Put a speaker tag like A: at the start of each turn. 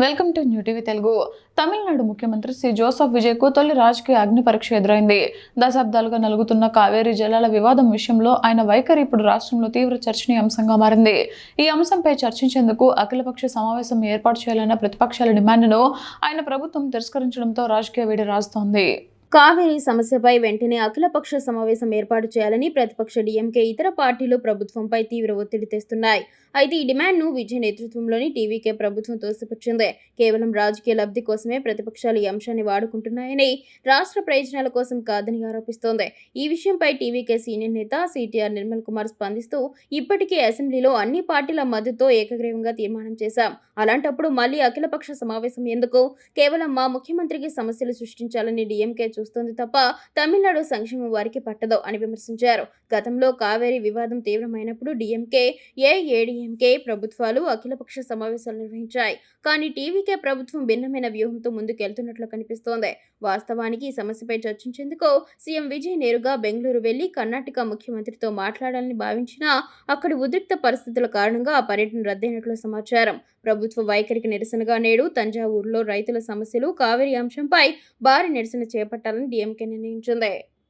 A: Welcome to new TV Telugu. Tamil Nadu ముఖ్యమంత్రి C Joseph విజయ్కు తొలి రాజకీయ అగ్ని పరీక్ష ఎదురైంది. దశాబ్దాలుగా నలుగుతున్న కావేరీ జలాల వివాదం విషయంలో ఆయన వైఖరి ఇప్పుడు రాష్ట్రంలో తీవ్ర చర్చనీయాంశంగా మారింది. ఈ అంశంపై చర్చించేందుకు అఖిలపక్ష సమావేశం ఏర్పాటు చేయాలన్న ప్రతిపక్షాల డిమాండ్ను ఆయన ప్రభుత్వం తిరస్కరించడంతో రాజకీయ వేడి రాస్తోంది.
B: కావేరీ సమస్యపై వెంటనే అఖిలపక్ష సమావేశం ఏర్పాటు చేయాలని ప్రతిపక్ష డీఎంకే ఇతర పార్టీలు ప్రభుత్వంపై తీవ్ర ఒత్తిడి తెస్తున్నాయి. అయితే ఈ డిమాండ్ను విజయ్ నేతృత్వంలోని టీవీకే ప్రభుత్వం తోసిపుచ్చింది. కేవలం రాజకీయ లబ్ధి కోసమే ప్రతిపక్షాలు ఈ అంశాన్ని వాడుకుంటున్నాయని, రాష్ట్ర ప్రయోజనాల కోసం కాదని ఆరోపిస్తోంది. ఈ విషయంపై టీవీకే సీనియర్ నేత సిటిఆర్ నిర్మల్ కుమార్ స్పందిస్తూ, ఇప్పటికే అసెంబ్లీలో అన్ని పార్టీల మద్దతుతో ఏకగ్రీవంగా తీర్మానం చేశాం. అలాంటప్పుడు మళ్లీ అఖిలపక్ష సమావేశం ఎందుకు? కేవలం మా ముఖ్యమంత్రికి సమస్యలు సృష్టించాలని డీఎంకే చూస్తోంది తప్ప తమిళనాడు సంక్షేమం వారికి పట్టదు అని విమర్శించారు. గతంలో కావేరీ వివాదం తీవ్రమైనప్పుడు డీఎంకే, ఏఐఏడీఎంకే ప్రభుత్వాలు అఖిలపక్ష సమావేశాలు నిర్వహించాయి. కానీ టీవీకే ప్రభుత్వం భిన్నమైన వ్యూహంతో ముందుకెళ్తున్నట్లు కనిపిస్తోంది. వాస్తవానికి ఈ సమస్యపై చర్చించేందుకు సీఎం విజయ్ నేరుగా బెంగళూరు వెళ్లి కర్ణాటక ముఖ్యమంత్రితో మాట్లాడాలని భావించినా అక్కడి ఉద్రిక్త పరిస్థితుల కారణంగా ఆ పర్యటన రద్దయినట్లు సమాచారం. ప్రభుత్వ వైఖరికి నిరసనగా నేడు తంజావూరులో రైతుల సమస్యలు, కావేరీ అంశంపై భారీ నిరసన చేపట్టాలని డీఎంకే నిర్ణయించింది.